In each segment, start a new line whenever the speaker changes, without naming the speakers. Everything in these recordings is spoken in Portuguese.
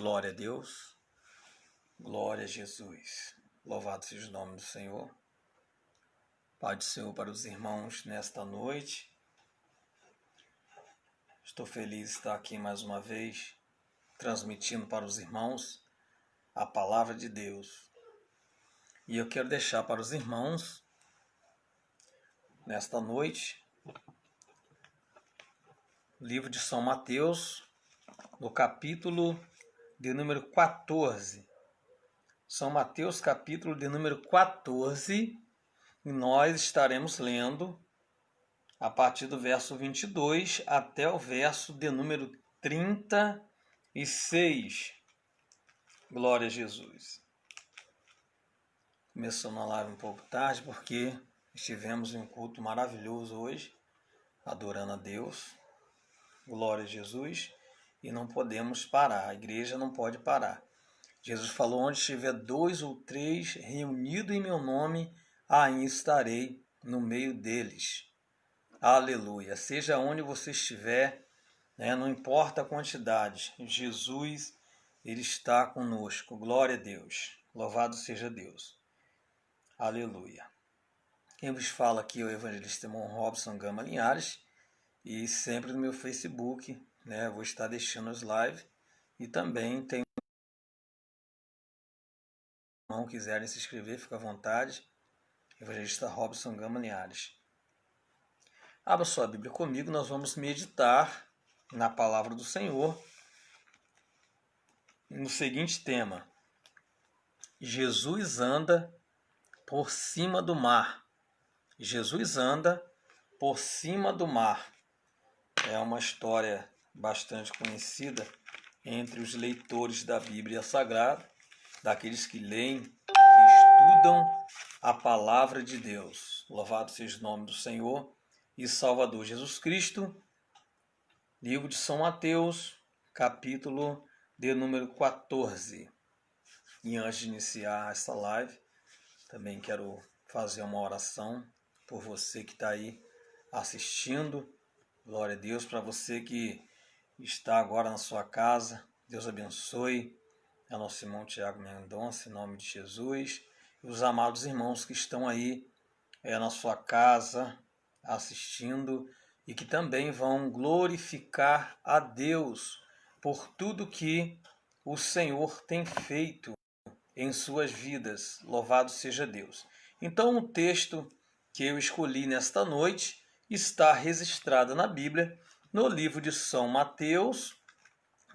Glória a Deus, glória a Jesus. Louvado seja o nome do Senhor. Pai do Senhor para os irmãos nesta noite. Estou feliz de estar aqui mais uma vez, transmitindo para os irmãos a palavra de Deus. E eu quero deixar para os irmãos, nesta noite, o livro de São Mateus, no capítulo de número 14. São Mateus, capítulo de número 14, e nós estaremos lendo a partir do verso 22 até o verso de número 36. Glória a Jesus. Começou na live um pouco tarde, porque estivemos em um culto maravilhoso hoje, adorando a Deus. Glória a Jesus. E não podemos parar, a igreja não pode parar. Jesus falou, onde estiver 2 ou 3 reunidos em meu nome, aí estarei no meio deles. Aleluia. Seja onde você estiver, não importa a quantidade, Jesus, Ele está conosco. Glória a Deus. Louvado seja Deus. Aleluia. Quem vos fala aqui é o evangelista irmão Robson Gama Linhares, e sempre no meu Facebook, vou estar deixando as lives, e também tem não quiserem se inscrever, fica à vontade. Evangelista Robson Gama Linhares. Abra sua Bíblia comigo, nós vamos meditar na palavra do Senhor no seguinte tema: Jesus anda por cima do mar. Jesus anda por cima do mar. É uma história bastante conhecida entre os leitores da Bíblia Sagrada, daqueles que leem, que estudam a palavra de Deus. Louvado seja o nome do Senhor e Salvador Jesus Cristo. Livro de São Mateus, capítulo de número 14. E antes de iniciar essa live, também quero fazer uma oração por você que está aí assistindo. Glória a Deus, para você que está agora na sua casa. Deus abençoe. É o nosso irmão Tiago Mendonça, em nome de Jesus. E os amados irmãos que estão aí na sua casa assistindo e que também vão glorificar a Deus por tudo que o Senhor tem feito em suas vidas. Louvado seja Deus. Então o texto que eu escolhi nesta noite está registrado na Bíblia, no livro de São Mateus,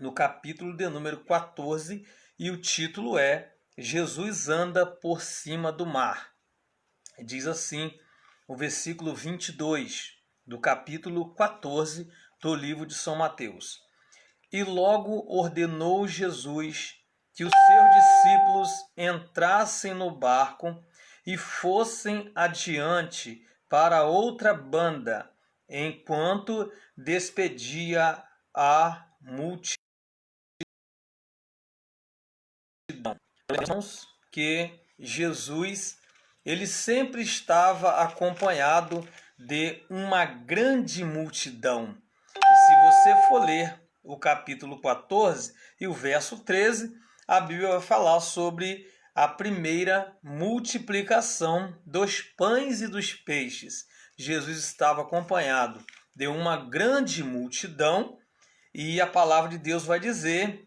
no capítulo de número 14, e o título é Jesus anda por cima do mar. Diz assim o versículo 22 do capítulo 14 do livro de São Mateus. E logo ordenou Jesus que os seus discípulos entrassem no barco e fossem adiante para outra banda, enquanto despedia a multidão. Vemos que Jesus, ele sempre estava acompanhado de uma grande multidão. E se você for ler o capítulo 14 e o verso 13, a Bíblia vai falar sobre a primeira multiplicação dos pães e dos peixes. Jesus estava acompanhado de uma grande multidão e a palavra de Deus vai dizer,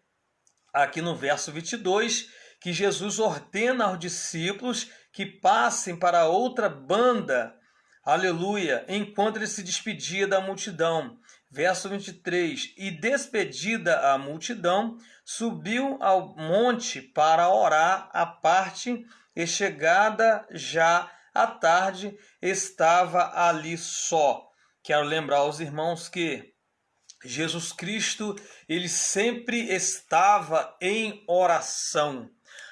aqui no verso 22, que Jesus ordena aos discípulos que passem para outra banda, aleluia, enquanto ele se despedia da multidão. Verso 23, e despedida a multidão, subiu ao monte para orar à parte, e chegada já a tarde, estava ali só. Quero lembrar aos irmãos que Jesus Cristo, ele sempre estava em oração.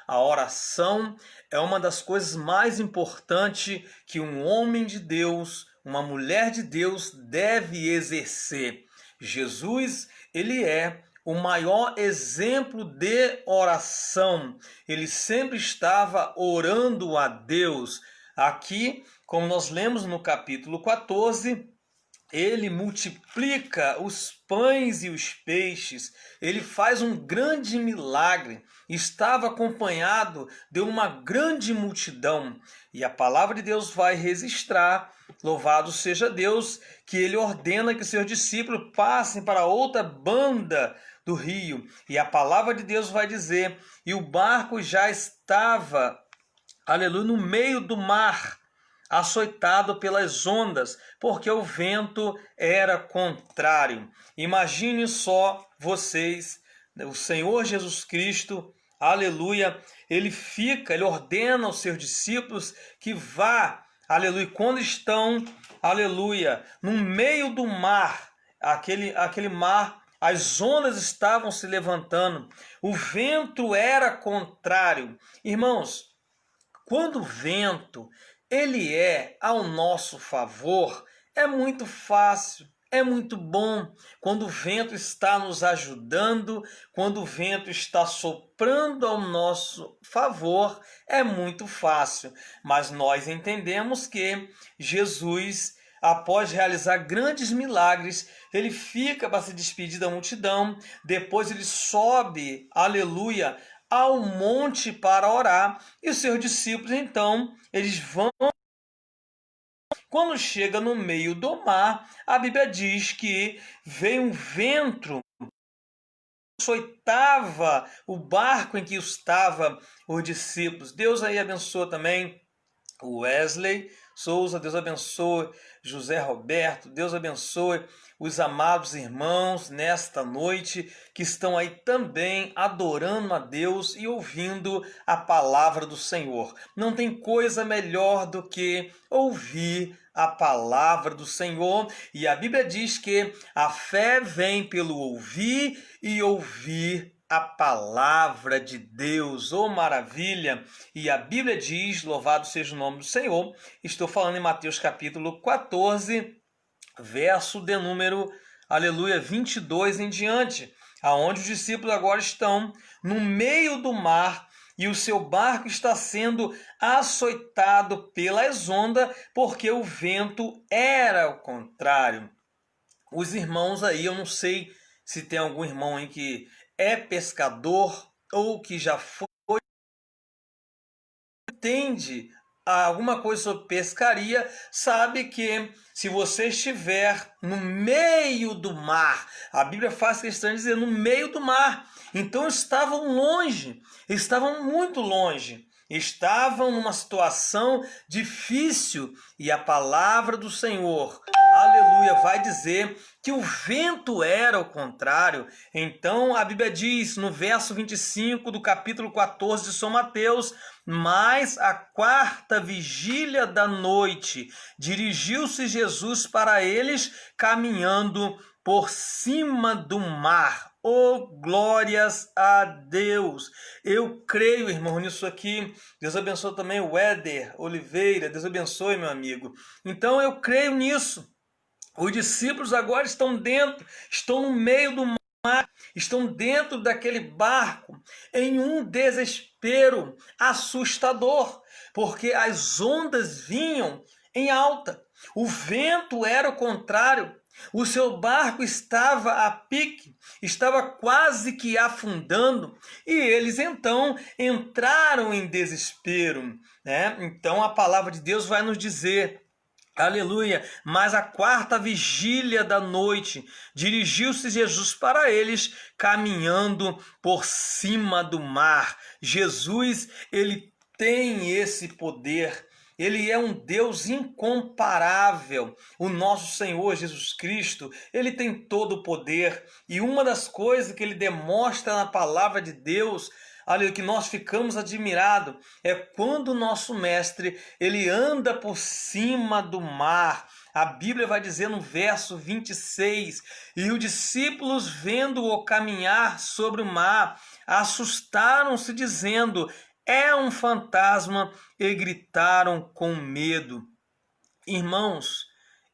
A oração é uma das coisas mais importantes que um homem de Deus, uma mulher de Deus deve exercer. Jesus, ele é o maior exemplo de oração. Ele sempre estava orando a Deus. Aqui, como nós lemos no capítulo 14, ele multiplica os pães e os peixes, ele faz um grande milagre, estava acompanhado de uma grande multidão, e a palavra de Deus vai registrar, louvado seja Deus, que ele ordena que seus discípulos passem para outra banda do rio, e a palavra de Deus vai dizer, e o barco já estava, aleluia, no meio do mar, açoitado pelas ondas, porque o vento era contrário. Imagine só vocês, o Senhor Jesus Cristo, aleluia, ele ordena aos seus discípulos que vá, aleluia, quando estão, aleluia, no meio do mar, aquele mar, as ondas estavam se levantando, o vento era contrário. Irmãos, quando o vento ele é ao nosso favor, é muito fácil, é muito bom. Quando o vento está nos ajudando, quando o vento está soprando ao nosso favor, é muito fácil. Mas nós entendemos que Jesus, após realizar grandes milagres, ele fica para se despedir da multidão, depois ele sobe, aleluia, ao monte para orar, e os seus discípulos, então, eles vão. Quando chega no meio do mar, a Bíblia diz que veio um vento, açoitava o barco em que estavam os discípulos. Deus aí abençoa também o Wesley Souza, Deus abençoe José Roberto, Deus abençoe os amados irmãos nesta noite que estão aí também adorando a Deus e ouvindo a palavra do Senhor. Não tem coisa melhor do que ouvir a palavra do Senhor, e a Bíblia diz que a fé vem pelo ouvir e ouvir a palavra de Deus. Oh, maravilha! E a Bíblia diz, louvado seja o nome do Senhor, estou falando em Mateus capítulo 14, verso de número, aleluia, 22 em diante, aonde os discípulos agora estão no meio do mar e o seu barco está sendo açoitado pelas ondas, porque o vento era o contrário. Os irmãos aí, eu não sei se tem algum irmão aí que é pescador ou que já foi, entende alguma coisa sobre pescaria, sabe que se você estiver no meio do mar, a Bíblia faz questão de dizer no meio do mar, então estavam longe, estavam muito longe, estavam numa situação difícil, e a palavra do Senhor, aleluia, vai dizer que o vento era o contrário. Então a Bíblia diz no verso 25 do capítulo 14 de São Mateus: mas à quarta vigília da noite, dirigiu-se Jesus para eles, caminhando por cima do mar. Oh, glórias a Deus! Eu creio, irmão, nisso aqui. Deus abençoe também o Éder Oliveira. Deus abençoe, meu amigo. Então eu creio nisso. Os discípulos agora estão dentro, estão no meio do mar, estão dentro daquele barco em um desespero assustador, porque as ondas vinham em alta, o vento era o contrário, o seu barco estava a pique, estava quase que afundando, e eles então entraram em desespero, né? Então a palavra de Deus vai nos dizer, aleluia, mas à quarta vigília da noite, dirigiu-se Jesus para eles, caminhando por cima do mar. Jesus, ele tem esse poder. Ele é um Deus incomparável. O nosso Senhor Jesus Cristo, ele tem todo o poder. E uma das coisas que ele demonstra na palavra de Deus, olha, que nós ficamos admirados, é quando o nosso mestre, ele anda por cima do mar. A Bíblia vai dizer no verso 26, e os discípulos, vendo-o caminhar sobre o mar, assustaram-se, dizendo, é um fantasma, e gritaram com medo. Irmãos,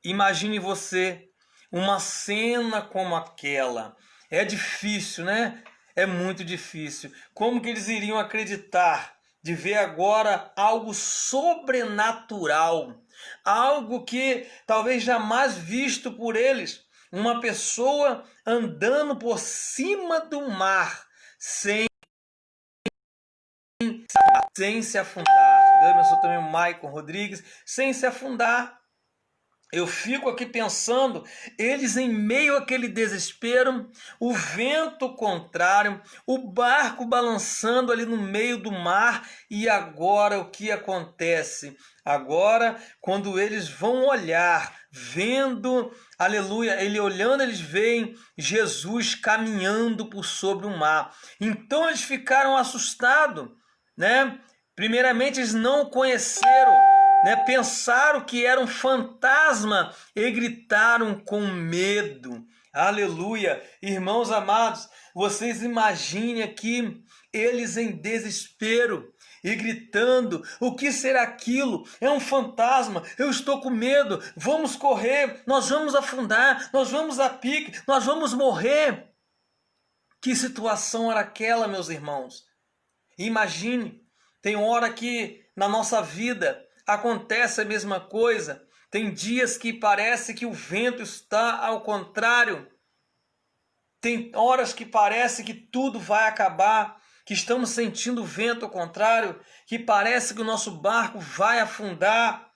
imagine você uma cena como aquela. É difícil, né? É muito difícil. Como que eles iriam acreditar de ver agora algo sobrenatural, algo que talvez jamais visto por eles, uma pessoa andando por cima do mar, sem se afundar. Deus abençoe também o Maicon Rodrigues, sem se afundar. Eu fico aqui pensando, eles em meio àquele desespero, o vento contrário, o barco balançando ali no meio do mar, e agora o que acontece? Agora, quando eles vão olhar, vendo, aleluia, ele olhando, eles veem Jesus caminhando por sobre o mar. Então eles ficaram assustados, né? Primeiramente, eles não o conheceram, né? Pensaram que era um fantasma e gritaram com medo. Aleluia! Irmãos amados, vocês imaginem aqui eles em desespero e gritando: o que será aquilo? É um fantasma, eu estou com medo, vamos correr, nós vamos afundar, nós vamos a pique, nós vamos morrer. Que situação era aquela, meus irmãos? Imagine, tem hora que na nossa vida acontece a mesma coisa. Tem dias que parece que o vento está ao contrário. Tem horas que parece que tudo vai acabar, que estamos sentindo o vento ao contrário, que parece que o nosso barco vai afundar.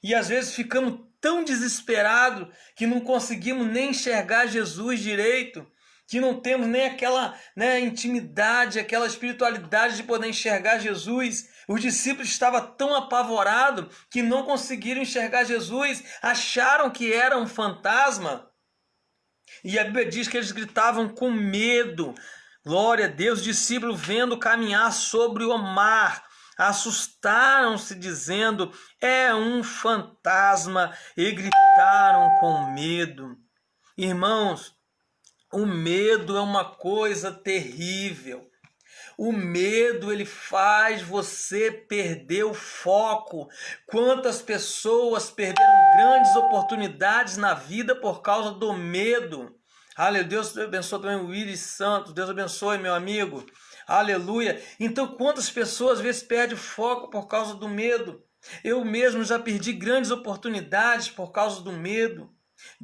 E às vezes ficamos tão desesperados que não conseguimos nem enxergar Jesus direito, que não temos nem aquela, né, intimidade, aquela espiritualidade de poder enxergar Jesus. Os discípulos estavam tão apavorados que não conseguiram enxergar Jesus, acharam que era um fantasma. E a Bíblia diz que eles gritavam com medo. Glória a Deus, os discípulos vendo caminhar sobre o mar, assustaram-se dizendo: é um fantasma, e gritaram com medo. Irmãos, o medo é uma coisa terrível. O medo, ele faz você perder o foco. Quantas pessoas perderam grandes oportunidades na vida por causa do medo? Aleluia. Deus abençoe também o Willis Santos. Deus abençoe, meu amigo. Aleluia. Então, quantas pessoas às vezes perdem o foco por causa do medo? Eu mesmo já perdi grandes oportunidades por causa do medo.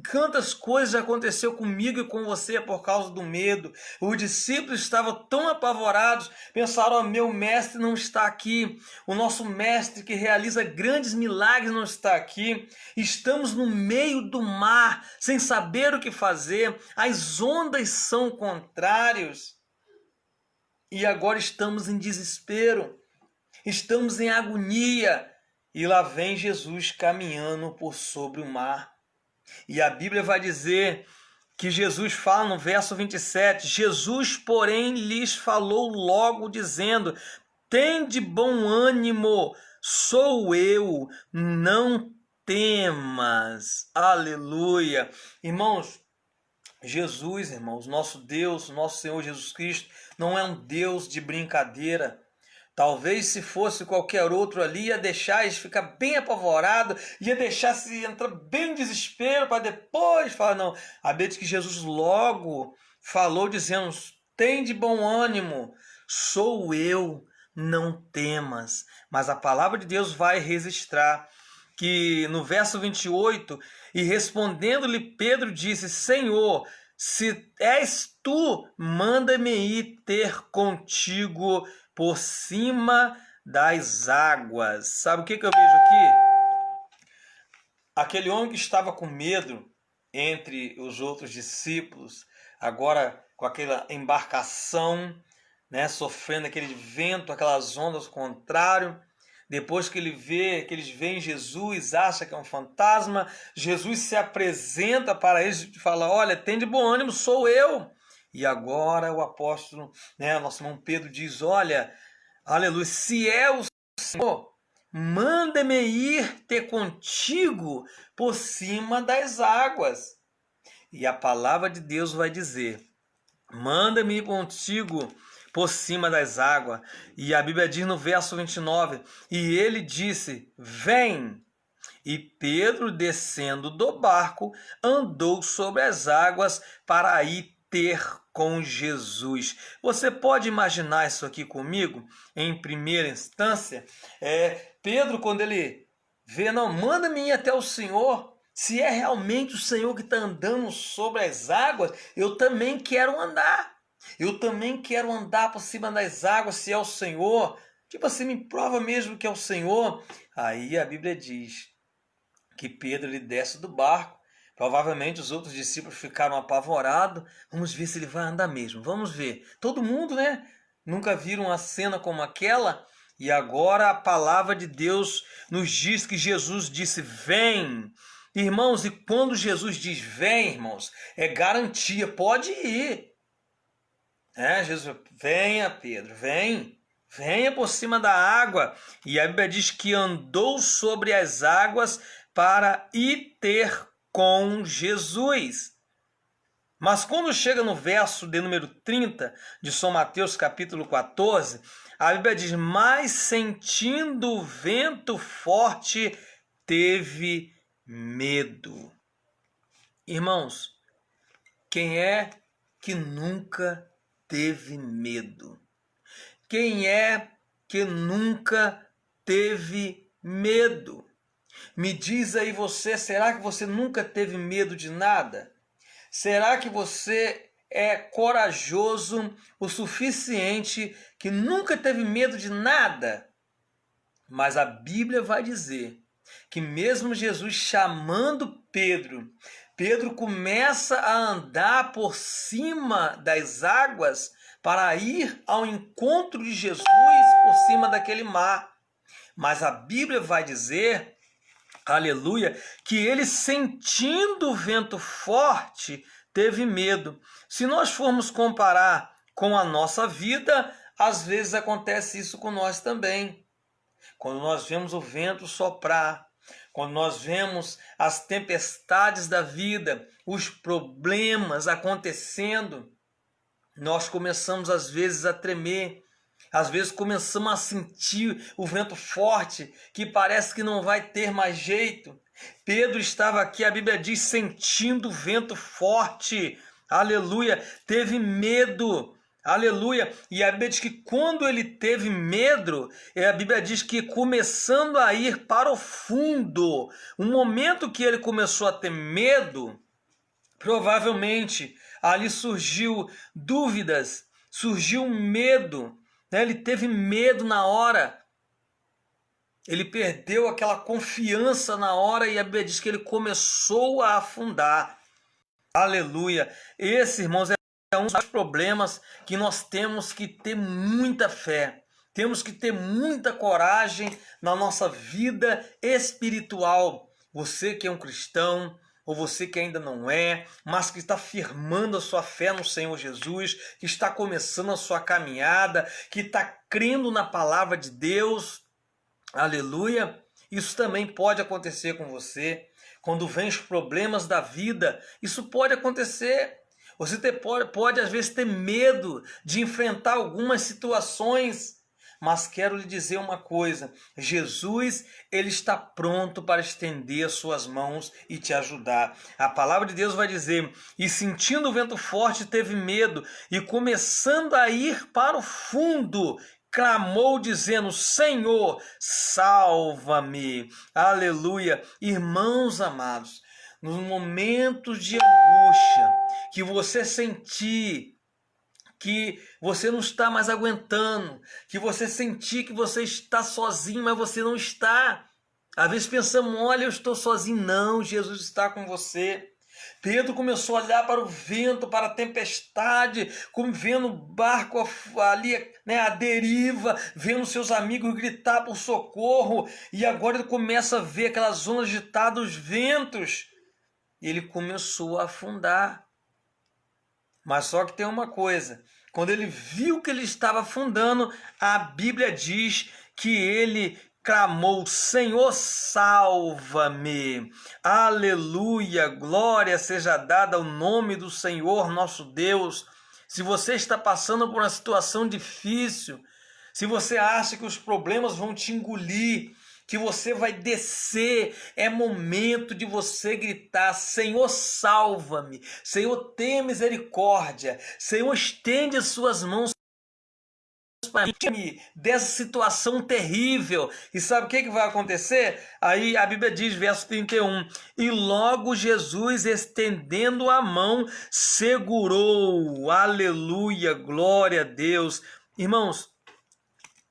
Quantas coisas já aconteceu comigo e com você por causa do medo. Os discípulos estavam tão apavorados, pensaram: oh, meu mestre não está aqui, o nosso mestre que realiza grandes milagres não está aqui, estamos no meio do mar, sem saber o que fazer, as ondas são contrárias, e agora estamos em desespero, estamos em agonia, e lá vem Jesus caminhando por sobre o mar. E a Bíblia vai dizer que Jesus fala no verso 27, Jesus, porém, lhes falou logo, dizendo: tende bom ânimo, sou eu, não temas. Aleluia. Irmãos, Jesus, irmãos, nosso Deus, nosso Senhor Jesus Cristo, não é um Deus de brincadeira. Talvez se fosse qualquer outro ali, ia deixar eles ficar bem apavorado, ia deixar se entrar bem em desespero para depois falar. Não, a Bíblia diz que Jesus logo falou dizendo: tem de bom ânimo, sou eu, não temas. Mas a palavra de Deus vai registrar que no verso 28, e respondendo-lhe Pedro disse: Senhor, se és tu, manda-me ir ter contigo por cima das águas. Sabe o que eu vejo aqui? Aquele homem que estava com medo entre os outros discípulos, agora com aquela embarcação, né, sofrendo aquele vento, aquelas ondas contrário. Depois que ele vê, que eles veem Jesus, acha que é um fantasma, Jesus se apresenta para eles e fala: olha, tem de bom ânimo, sou eu. E agora o apóstolo, né, nosso irmão Pedro diz: olha, aleluia, se é o Senhor, manda-me ir ter contigo por cima das águas. E a palavra de Deus vai dizer: manda-me ir contigo por cima das águas. E a Bíblia diz no verso 29, e ele disse: vem. E Pedro, descendo do barco, andou sobre as águas para ir ter com Jesus. Você pode imaginar isso aqui comigo? Em primeira instância, Pedro, quando ele vê, não, manda-me ir até o Senhor. Se é realmente o Senhor que está andando sobre as águas, eu também quero andar. Eu também quero andar por cima das águas, se é o Senhor. Tipo assim, me prova mesmo que é o Senhor. Aí a Bíblia diz que Pedro ele desce do barco. Provavelmente os outros discípulos ficaram apavorados. Vamos ver se ele vai andar mesmo. Vamos ver. Todo mundo, né? Nunca viram uma cena como aquela. E agora a palavra de Deus nos diz que Jesus disse: vem. Irmãos, e quando Jesus diz vem, irmãos, é garantia. Pode ir. Jesus, venha, Pedro, vem. Venha por cima da água. E a Bíblia diz que andou sobre as águas para ir ter com Jesus. Mas quando chega no verso de número 30 de São Mateus capítulo 14, a Bíblia diz: mas sentindo o vento forte, teve medo. Irmãos, quem é que nunca teve medo? Quem é que nunca teve medo? Me diz aí você, será que você nunca teve medo de nada? Será que você é corajoso o suficiente que nunca teve medo de nada? Mas a Bíblia vai dizer que mesmo Jesus chamando Pedro, Pedro começa a andar por cima das águas para ir ao encontro de Jesus por cima daquele mar. Mas a Bíblia vai dizer, aleluia, que ele, sentindo o vento forte, teve medo. Se nós formos comparar com a nossa vida, às vezes acontece isso com nós também. Quando nós vemos o vento soprar, quando nós vemos as tempestades da vida, os problemas acontecendo, nós começamos às vezes a tremer. Às vezes começamos a sentir o vento forte, que parece que não vai ter mais jeito. Pedro estava aqui, a Bíblia diz, sentindo o vento forte. Aleluia, teve medo. Aleluia. E a Bíblia diz que quando ele teve medo, a Bíblia diz que começando a ir para o fundo, o momento que ele começou a ter medo, provavelmente ali surgiu dúvidas, surgiu medo. Ele teve medo na hora, ele perdeu aquela confiança na hora e a Bíblia diz que ele começou a afundar. Aleluia! Esse, irmãos, é um dos problemas que nós temos que ter muita fé, temos que ter muita coragem na nossa vida espiritual. Você que é um cristão, ou você que ainda não é, mas que está firmando a sua fé no Senhor Jesus, que está começando a sua caminhada, que está crendo na palavra de Deus, aleluia, isso também pode acontecer com você. Quando vem os problemas da vida, isso pode acontecer. Você pode às vezes ter medo de enfrentar algumas situações, mas quero lhe dizer uma coisa, Jesus, ele está pronto para estender as suas mãos e te ajudar. A palavra de Deus vai dizer, e sentindo o vento forte teve medo, e começando a ir para o fundo, clamou dizendo, Senhor, salva-me. Aleluia. Irmãos amados, nos momentos de angústia que você sentir que você não está mais aguentando, que você sentir que você está sozinho, mas você não está. Às vezes pensamos, olha, eu estou sozinho. Não, Jesus está com você. Pedro começou a olhar para o vento, para a tempestade, como vendo o barco ali, né, à deriva, vendo seus amigos gritar por socorro, e agora ele começa a ver aquelas ondas agitadas, os ventos, e ele começou a afundar. Mas só que tem uma coisa, quando ele viu que ele estava afundando, a Bíblia diz que ele clamou, Senhor, salva-me. Aleluia, glória seja dada ao nome do Senhor nosso Deus. Se você está passando por uma situação difícil, se você acha que os problemas vão te engolir, que você vai descer, é momento de você gritar: Senhor, salva-me, Senhor, tenha misericórdia, Senhor, estende as suas mãos para mim dessa situação terrível. E sabe o que vai acontecer? Aí a Bíblia diz, verso 31, e logo Jesus, estendendo a mão, segurou. Aleluia, glória a Deus. Irmãos,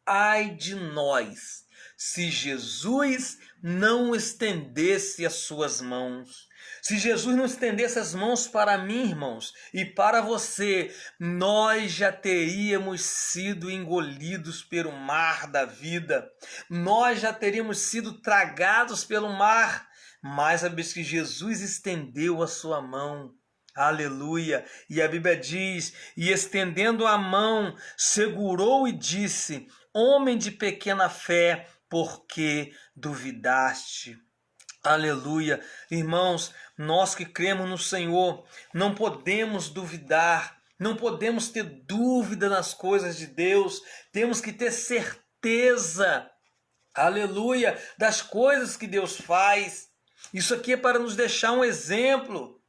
ai de nós, se Jesus não estendesse as suas mãos. Se Jesus não estendesse as mãos para mim, irmãos, e para você, nós já teríamos sido engolidos pelo mar da vida. Nós já teríamos sido tragados pelo mar. Mas a vez que Jesus estendeu a sua mão, aleluia, e a Bíblia diz, e estendendo a mão, segurou e disse: homem de pequena fé, por que duvidaste? Aleluia. Irmãos, nós que cremos no Senhor, não podemos duvidar, não podemos ter dúvida nas coisas de Deus, temos que ter certeza, aleluia, das coisas que Deus faz. Isso aqui é para nos deixar um exemplo,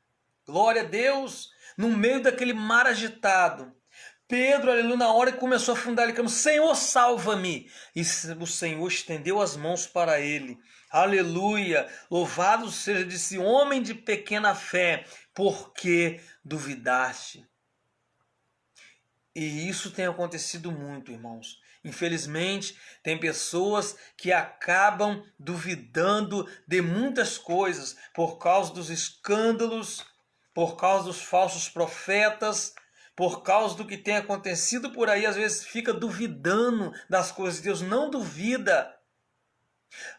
glória a Deus, no meio daquele mar agitado. Pedro, aleluia, na hora que começou a afundar, ele clamou: Senhor, salva-me. E o Senhor estendeu as mãos para ele. Aleluia, louvado seja desse homem de pequena fé, porque duvidaste. E isso tem acontecido muito, irmãos. Infelizmente, tem pessoas que acabam duvidando de muitas coisas por causa dos escândalos, por causa dos falsos profetas, por causa do que tem acontecido por aí. Às vezes fica duvidando das coisas de Deus. Não duvida.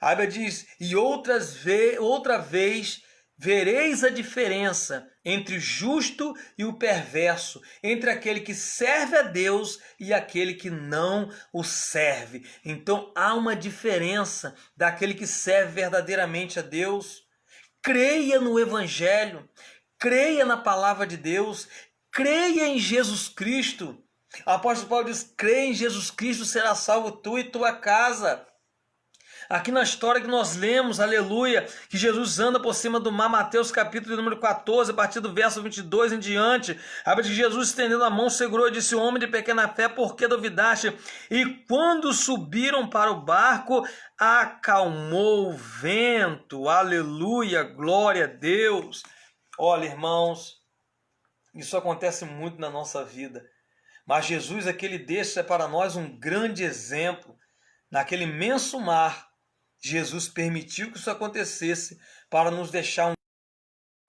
A Bíblia diz: e outra vez vereis a diferença entre o justo e o perverso, entre aquele que serve a Deus e aquele que não o serve. Então há uma diferença daquele que serve verdadeiramente a Deus. Creia no Evangelho, creia na palavra de Deus, creia em Jesus Cristo. O apóstolo Paulo diz: creia em Jesus Cristo, será salvo tu e tua casa. Aqui na história que nós lemos, aleluia, que Jesus anda por cima do mar, Mateus capítulo número 14, a partir do verso 22 em diante, abre que Jesus, estendendo a mão, segurou e disse: homem de pequena fé, por que duvidaste? E quando subiram para o barco, acalmou o vento. Aleluia, glória a Deus. Olha, irmãos, isso acontece muito na nossa vida, mas Jesus, aquele deixa para nós um grande exemplo. Naquele imenso mar, Jesus permitiu que isso acontecesse para nos deixar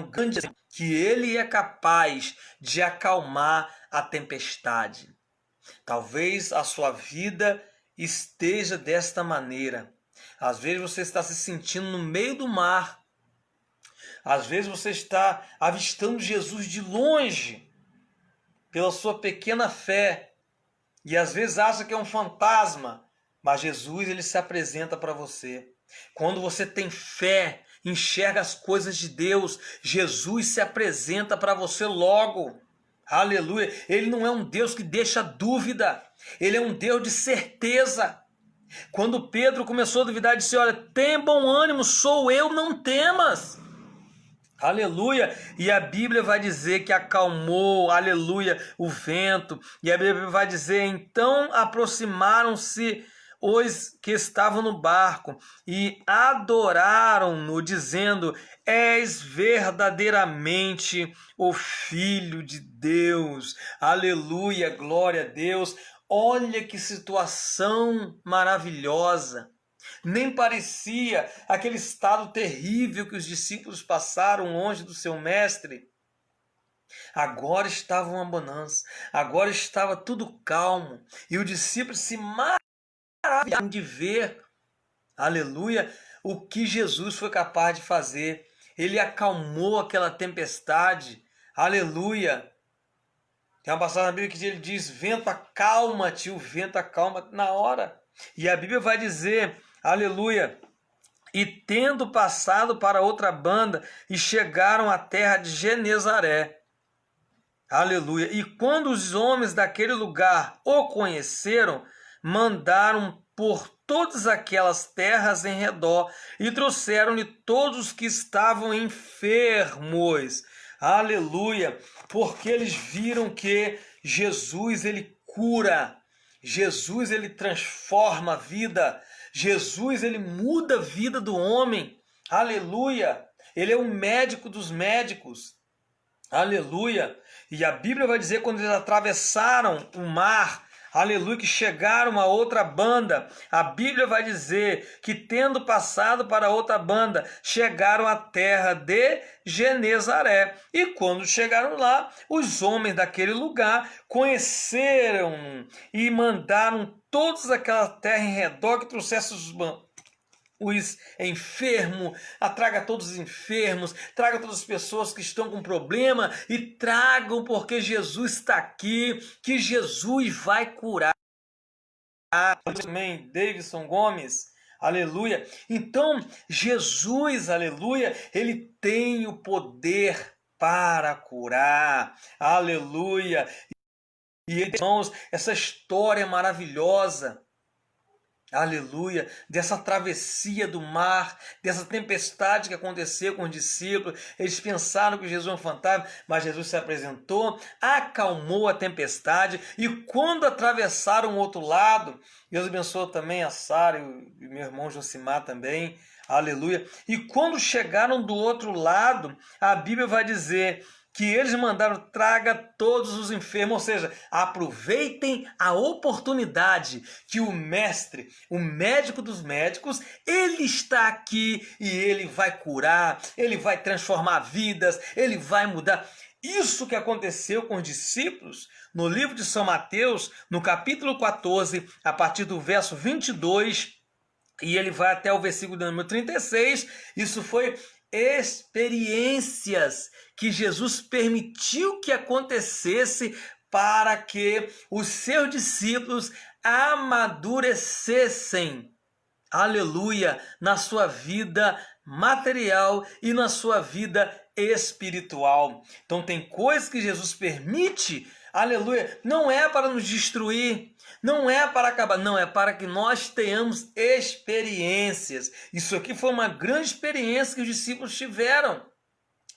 um grande exemplo, que Ele é capaz de acalmar a tempestade. Talvez a sua vida esteja desta maneira. Às vezes você está se sentindo no meio do mar. Às vezes você está avistando Jesus de longe, pela sua pequena fé. E às vezes acha que é um fantasma. Mas Jesus, ele se apresenta para você. Quando você tem fé, enxerga as coisas de Deus, Jesus se apresenta para você logo. Aleluia. Ele não é um Deus que deixa dúvida. Ele é um Deus de certeza. Quando Pedro começou a duvidar, disse: olha, tem bom ânimo, sou eu, não temas. Aleluia, e a Bíblia vai dizer que acalmou, aleluia, o vento, e a Bíblia vai dizer: então aproximaram-se os que estavam no barco e adoraram-no, dizendo: és verdadeiramente o Filho de Deus. Aleluia, glória a Deus. Olha que situação maravilhosa. Nem parecia aquele estado terrível que os discípulos passaram longe do seu mestre. Agora estava uma bonança, agora estava tudo calmo, e os discípulos se maravilharam de ver, aleluia, o que Jesus foi capaz de fazer. Ele acalmou aquela tempestade, aleluia. Tem uma passagem na Bíblia que ele diz: vento, acalma-te, o vento acalma na hora. E a Bíblia vai dizer, aleluia, e tendo passado para outra banda, e chegaram à terra de Genezaré. Aleluia. E quando os homens daquele lugar o conheceram, mandaram por todas aquelas terras em redor e trouxeram-lhe todos os que estavam enfermos. Aleluia! Porque eles viram que Jesus, ele cura. Jesus, ele transforma a vida. Jesus, ele muda a vida do homem. Aleluia! Ele é o médico dos médicos. Aleluia! E a Bíblia vai dizer quando eles atravessaram o mar, aleluia, que chegaram a outra banda. A Bíblia vai dizer que, tendo passado para outra banda, chegaram à terra de Genezaré. E quando chegaram lá, os homens daquele lugar conheceram e mandaram todos aquela terra em redor que trouxessem os enfermos, traga todos os enfermos, traga todas as pessoas que estão com problema e tragam, porque Jesus está aqui, que Jesus vai curar. Amém, Davidson Gomes, aleluia. Então, Jesus, aleluia, ele tem o poder para curar, aleluia. E, irmãos, essa história maravilhosa, aleluia, dessa travessia do mar, dessa tempestade que aconteceu com os discípulos. Eles pensaram que Jesus era um fantasma, mas Jesus se apresentou, acalmou a tempestade, e quando atravessaram o outro lado, Deus abençoou também a Sara e meu irmão Josimar também, aleluia. E quando chegaram do outro lado, a Bíblia vai dizer que eles mandaram, traga todos os enfermos, ou seja, aproveitem a oportunidade que o mestre, o médico dos médicos, ele está aqui e ele vai curar, ele vai transformar vidas, ele vai mudar. Isso que aconteceu com os discípulos no livro de São Mateus, no capítulo 14, a partir do verso 22, e ele vai até o versículo número 36, isso foi experiências que Jesus permitiu que acontecesse para que os seus discípulos amadurecessem, aleluia, na sua vida material e na sua vida espiritual. Então tem coisas que Jesus permite, aleluia, não é para nos destruir, não é para acabar, não, é para que nós tenhamos experiências. Isso aqui foi uma grande experiência que os discípulos tiveram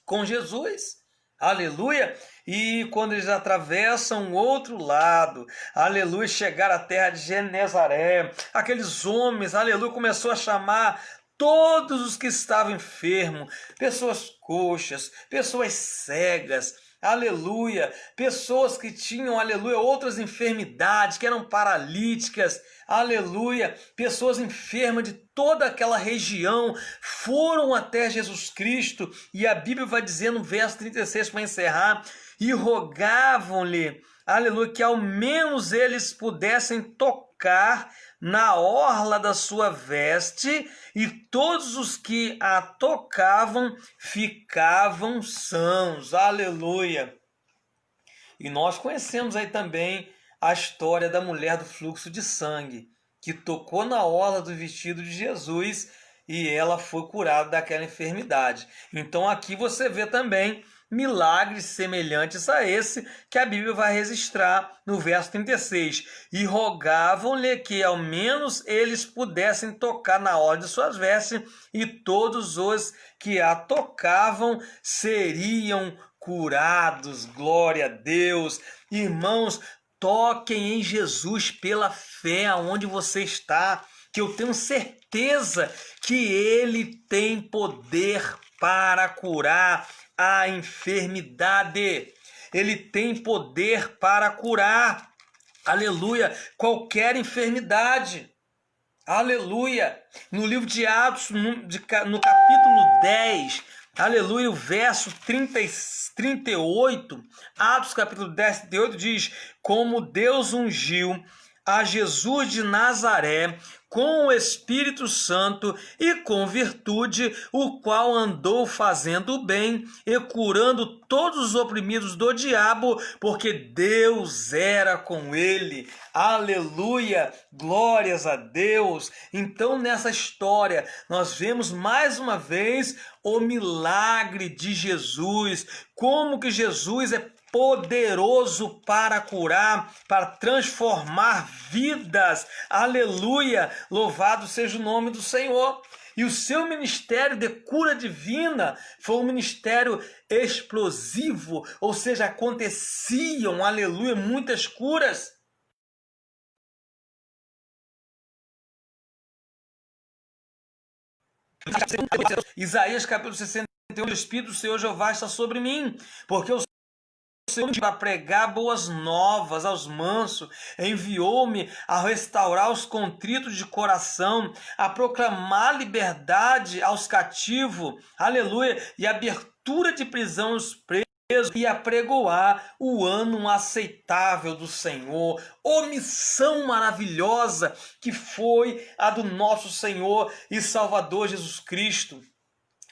com Jesus, aleluia. E quando eles atravessam o outro lado, aleluia, chegaram à terra de Genezaré, aqueles homens, aleluia, começou a chamar todos os que estavam enfermos, pessoas coxas, pessoas cegas, aleluia, pessoas que tinham, aleluia, outras enfermidades, que eram paralíticas, aleluia, pessoas enfermas de toda aquela região, foram até Jesus Cristo, e a Bíblia vai dizer no verso 36, para encerrar, e rogavam-lhe, aleluia, que ao menos eles pudessem tocar na orla da sua veste, e todos os que a tocavam ficavam sãos, aleluia. E nós conhecemos aí também a história da mulher do fluxo de sangue, que tocou na orla do vestido de Jesus e ela foi curada daquela enfermidade. Então aqui você vê também milagres semelhantes a esse que a Bíblia vai registrar no verso 36. E rogavam-lhe que ao menos eles pudessem tocar na orla de suas vestes, e todos os que a tocavam seriam curados. Glória a Deus. Irmãos, toquem em Jesus pela fé aonde você está, que eu tenho certeza que Ele tem poder para curar a enfermidade. Ele tem poder para curar, aleluia, qualquer enfermidade. Aleluia. No livro de Atos, no capítulo 10, aleluia, o verso 38, Atos capítulo 10, 38 diz: como Deus ungiu a Jesus de Nazaré com o Espírito Santo e com virtude, o qual andou fazendo o bem e curando todos os oprimidos do diabo, porque Deus era com ele. Aleluia, glórias a Deus. Então nessa história nós vemos mais uma vez o milagre de Jesus, como que Jesus é poderoso para curar, para transformar vidas. Aleluia! Louvado seja o nome do Senhor. E o seu ministério de cura divina foi um ministério explosivo, ou seja, aconteciam, aleluia, muitas curas. Isaías capítulo 61, o Espírito do Senhor Jeová está sobre mim, porque o Senhor para pregar boas novas aos mansos, enviou-me a restaurar os contritos de coração, a proclamar liberdade aos cativos, aleluia, e abertura de prisão aos presos, e apregoar o ano aceitável do Senhor. Ô missão maravilhosa que foi a do nosso Senhor e Salvador Jesus Cristo.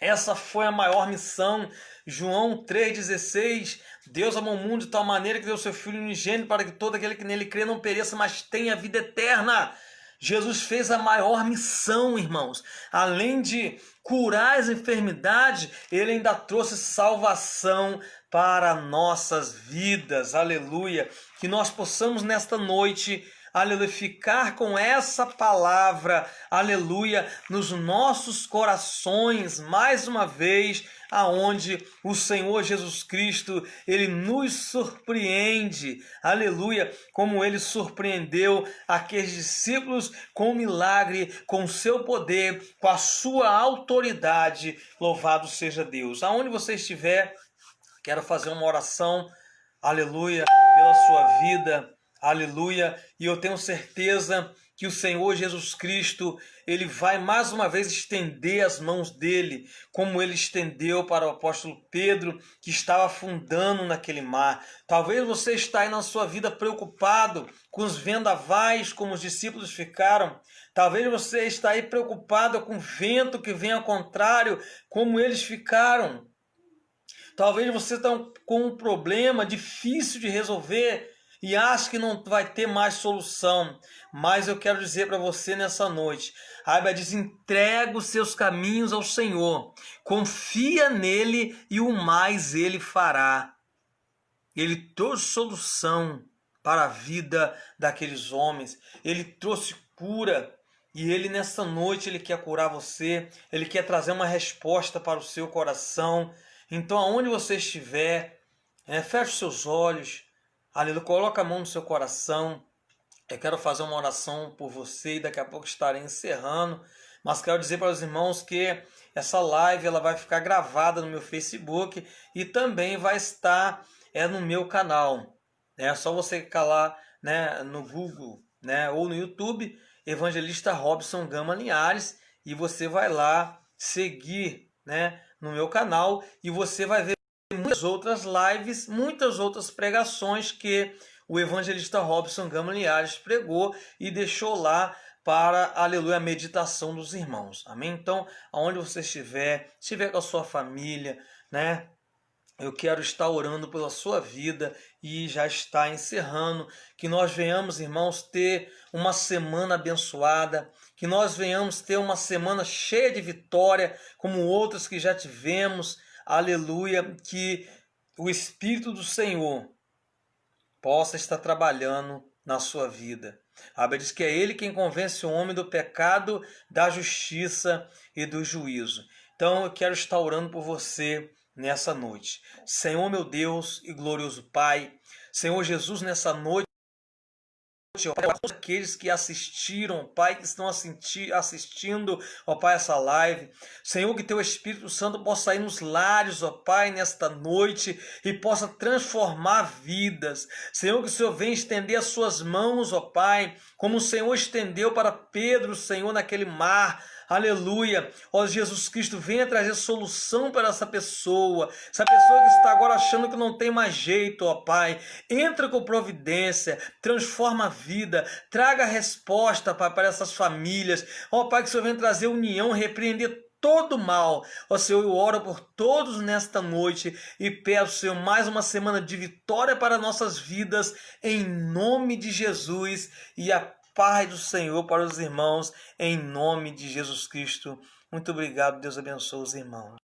Essa foi a maior missão. João 3,16, Deus amou o mundo de tal maneira que deu seu Filho unigênito para que todo aquele que nele crê não pereça, mas tenha vida eterna. Jesus fez a maior missão, irmãos. Além de curar as enfermidades, ele ainda trouxe salvação para nossas vidas. Aleluia. Que nós possamos nesta noite, aleluia, ficar com essa palavra, aleluia, nos nossos corações, mais uma vez, aonde o Senhor Jesus Cristo, ele nos surpreende, aleluia, como ele surpreendeu aqueles discípulos com o milagre, com o seu poder, com a sua autoridade. Louvado seja Deus. Aonde você estiver, quero fazer uma oração, aleluia, pela sua vida, aleluia, e eu tenho certeza que o Senhor Jesus Cristo, ele vai mais uma vez estender as mãos dele, como ele estendeu para o apóstolo Pedro, que estava afundando naquele mar. Talvez você está aí na sua vida preocupado com os vendavais, como os discípulos ficaram. Talvez você está aí preocupado com o vento que vem ao contrário, como eles ficaram. Talvez você está com um problema difícil de resolver e acha que não vai ter mais solução. Mas eu quero dizer para você nessa noite, a Bíblia diz, entrega os seus caminhos ao Senhor, confia nele e o mais ele fará. Ele trouxe solução para a vida daqueles homens, ele trouxe cura. E ele nessa noite, ele quer curar você, ele quer trazer uma resposta para o seu coração. Então, aonde você estiver, feche os seus olhos, aleluia, coloca a mão no seu coração. Eu quero fazer uma oração por você e daqui a pouco estarei encerrando. Mas quero dizer para os irmãos que essa live ela vai ficar gravada no meu Facebook e também vai estar no meu canal. É só você clicar lá, no Google, ou no YouTube, Evangelista Robson Gama Linhares, e você vai lá seguir, no meu canal, e você vai ver muitas outras lives, muitas outras pregações que o evangelista Robson Gama Linhares pregou e deixou lá para, aleluia, a meditação dos irmãos. Amém? Então, aonde você estiver com a sua família, eu quero estar orando pela sua vida e já está encerrando. Que nós venhamos, irmãos, ter uma semana abençoada. Que nós venhamos ter uma semana cheia de vitória, como outras que já tivemos. Aleluia. Que o Espírito do Senhor possa estar trabalhando na sua vida. A Bíblia diz que é Ele quem convence o homem do pecado, da justiça e do juízo. Então eu quero estar orando por você nessa noite. Senhor meu Deus e glorioso Pai, Senhor Jesus, nessa noite, ó Pai, todos aqueles que assistiram, Pai, que estão assistindo, ó Pai, essa live, Senhor, que Teu Espírito Santo possa ir nos lares, ó Pai, nesta noite e possa transformar vidas. Senhor, que o Senhor venha estender as Suas mãos, ó Pai, como o Senhor estendeu para Pedro, Senhor, naquele mar. Aleluia, ó Jesus Cristo, venha trazer solução para essa pessoa que está agora achando que não tem mais jeito, ó Pai, entra com providência, transforma a vida, traga resposta, Pai, para essas famílias, ó Pai, que o Senhor venha trazer união, repreender todo mal. Ó Senhor, eu oro por todos nesta noite e peço, Senhor, mais uma semana de vitória para nossas vidas, em nome de Jesus, e a paz do Senhor para os irmãos, em nome de Jesus Cristo. Muito obrigado, Deus abençoe os irmãos.